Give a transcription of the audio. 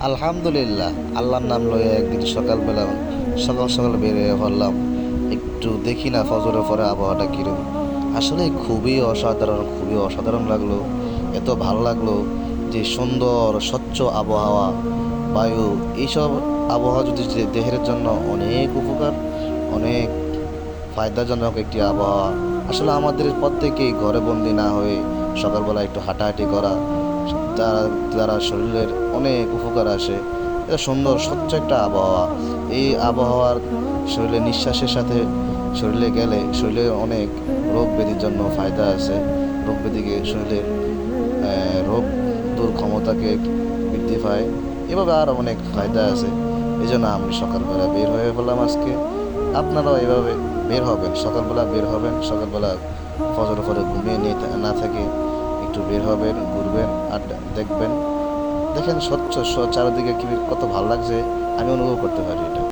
আলহামদুলিল্লাহ, আল্লাহর নাম লয়ে একদিন সকালবেলা সকাল সকাল বের হয়ে পড়লাম। একটু দেখি না ফজরের পরে আবহাওয়াটা কীরকম। আসলে খুবই অসাধারণ লাগলো। এত ভালো লাগলো যে সুন্দর স্বচ্ছ আবহাওয়া, বায়ু, এইসব আবহাওয়া যদি যে দেহের জন্য অনেক উপকার, অনেক ফায়দাজনক একটি আবহাওয়া। আসলে আমাদের প্রত্যেকেই ঘরে বন্দি না হয়ে সকালবেলা একটু হাঁটাহাঁটি করা, যারা যারা শরীরের অনেক উপকার আসে। এটা সুন্দর স্বচ্ছ একটা আবহাওয়া। এই আবহাওয়ার শরীরে নিঃশ্বাসের সাথে শরীরে গেলে শরীরে অনেক রোগ ব্যাধির জন্য ফায়দা আছে। রোগ ব্যাধিকে শরীরের রোগ দূর ক্ষমতাকে বৃদ্ধি পায়। এভাবে আরও অনেক ফায়দা আছে। এই জন্য আমি সকালবেলা বের হয়ে পড়লাম আজকে। আপনারাও এভাবে বের হবেন, সকালবেলা বের হবেন। সকালবেলা ফজর পরে ঘুমিয়ে নিয়ে না থেকে একটু বের হবেন, ঘুরবেন, আর দেখবেন, দেখেন স্বচ্ছ চারিদিকে কি কত ভালো লাগছে। আমি অনুভব করতে পারি এটা।